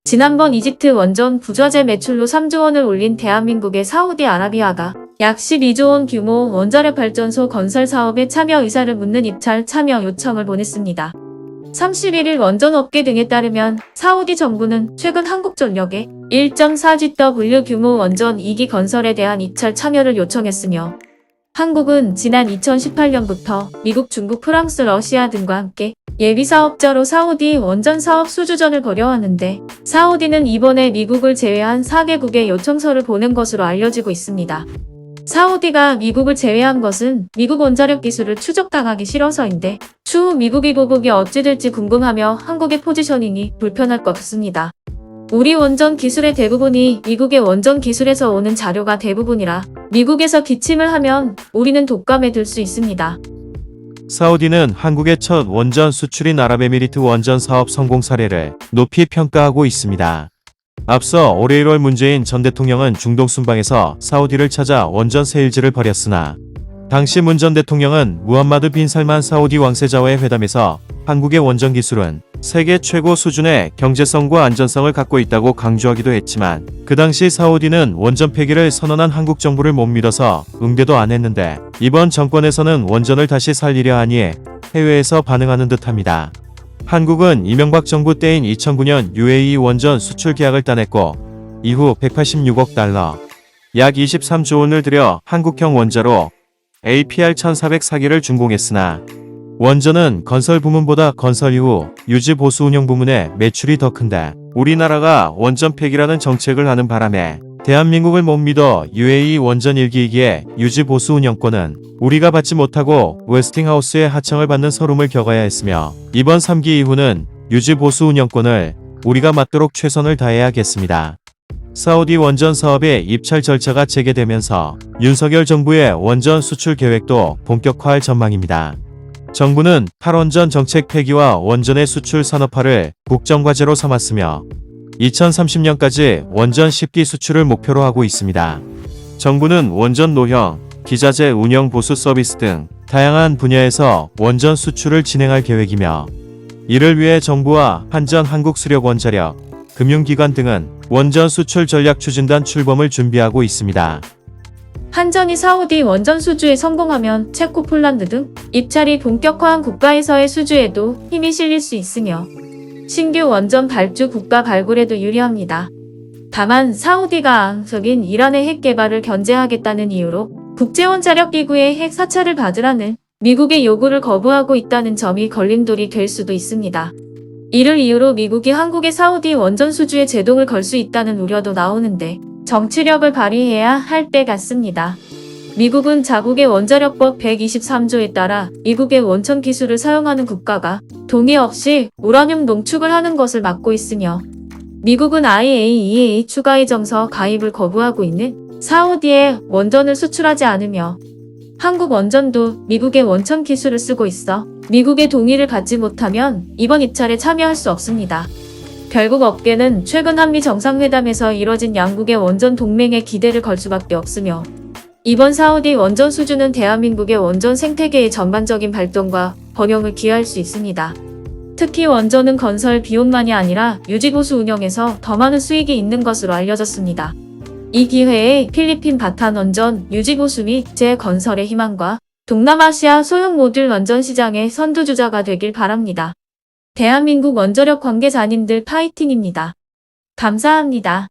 지난번 이집트 원전 부자재 매출로 3조 원을 올린 대한민국의 사우디아라비아가 약 12조 원 규모 원자력 발전소 건설 사업에 참여 의사를 묻는 입찰 참여 요청을 보냈습니다. 31일 원전업계 등에 따르면 사우디 정부는 최근 한국전력에 1.4GW 규모 원전 2기 건설에 대한 입찰 참여를 요청했으며 한국은 지난 2018년부터 미국, 중국, 프랑스, 러시아 등과 함께 예비사업자로 사우디 원전 사업 수주전을 벌여왔는데 사우디는 이번에 미국을 제외한 4개국에 요청서를 보낸 것으로 알려지고 있습니다. 사우디가 미국을 제외한 것은 미국 원자력 기술을 추적당하기 싫어서인데 추후 미국이 보복이 어찌 될지 궁금하며 한국의 포지셔닝이 불편할 것 같습니다. 우리 원전 기술의 대부분이 미국의 원전 기술에서 오는 자료가 대부분이라 미국에서 기침을 하면 우리는 독감에 들 수 있습니다. 사우디는 한국의 첫 원전 수출인 아랍에미리트 원전 사업 성공 사례를 높이 평가하고 있습니다. 앞서 올해 1월 문재인 전 대통령은 중동 순방에서 사우디를 찾아 원전 세일즈를 벌였으나 당시 문 전 대통령은 무함마드 빈 살만 사우디 왕세자와의 회담에서 한국의 원전 기술은 세계 최고 수준의 경제성과 안전성을 갖고 있다고 강조하기도 했지만 그 당시 사우디는 원전 폐기를 선언한 한국 정부를 못 믿어서 응대도 안 했는데 이번 정권에서는 원전을 다시 살리려 하니 해외에서 반응하는 듯합니다. 한국은 이명박 정부 때인 2009년 UAE 원전 수출 계약을 따냈고 이후 186억 달러, 약 23조 원을 들여 한국형 원자로 APR 1404기를 준공했으나 원전은 건설 부문보다 건설 이후 유지 보수 운영 부문의 매출이 더 큰데 우리나라가 원전 폐기라는 정책을 하는 바람에 대한민국을 못 믿어 UAE 원전 1기 2기의 유지 보수 운영권은 우리가 받지 못하고 웨스팅하우스의 하청을 받는 서름을 겪어야 했으며 이번 3기 이후는 유지 보수 운영권을 우리가 맡도록 최선을 다해야겠습니다. 사우디 원전 사업의 입찰 절차가 재개되면서 윤석열 정부의 원전 수출 계획도 본격화할 전망입니다. 정부는 탈원전 정책 폐기와 원전의 수출 산업화를 국정과제로 삼았으며 2030년까지 원전 10기 수출을 목표로 하고 있습니다. 정부는 원전 노형, 기자재 운영 보수 서비스 등 다양한 분야에서 원전 수출을 진행할 계획이며 이를 위해 정부와 한전 한국수력원자력, 금융기관 등은 원전 수출 전략 추진단 출범을 준비하고 있습니다. 한전이 사우디 원전 수주에 성공하면 체코, 폴란드 등 입찰이 본격화한 국가에서의 수주에도 힘이 실릴 수 있으며 신규 원전 발주 국가 발굴에도 유리합니다. 다만 사우디가 앙석인 이란의 핵 개발을 견제하겠다는 이유로 국제원자력기구의 핵 사찰을 받으라는 미국의 요구를 거부하고 있다는 점이 걸림돌이 될 수도 있습니다. 이를 이유로 미국이 한국의 사우디 원전 수주에 제동을 걸 수 있다는 우려도 나오는데 정치력을 발휘해야 할 때 같습니다. 미국은 자국의 원자력법 123조에 따라 미국의 원천 기술을 사용하는 국가가 동의 없이 우라늄 농축을 하는 것을 막고 있으며 미국은 IAEA 추가의 정서 가입을 거부하고 있는 사우디에 원전을 수출하지 않으며 한국 원전도 미국의 원천 기술을 쓰고 있어 미국의 동의를 받지 못하면 이번 입찰에 참여할 수 없습니다. 결국 업계는 최근 한미 정상회담에서 이뤄진 양국의 원전 동맹에 기대를 걸 수밖에 없으며 이번 사우디 원전 수주는 대한민국의 원전 생태계의 전반적인 발전과 번영을 기여할 수 있습니다. 특히 원전은 건설 비용만이 아니라 유지보수 운영에서 더 많은 수익이 있는 것으로 알려졌습니다. 이 기회에 필리핀 바탄 원전 유지보수 및 재건설의 희망과 동남아시아 소형 모듈 원전 시장의 선두주자가 되길 바랍니다. 대한민국 원자력 관계자님들 파이팅입니다. 감사합니다.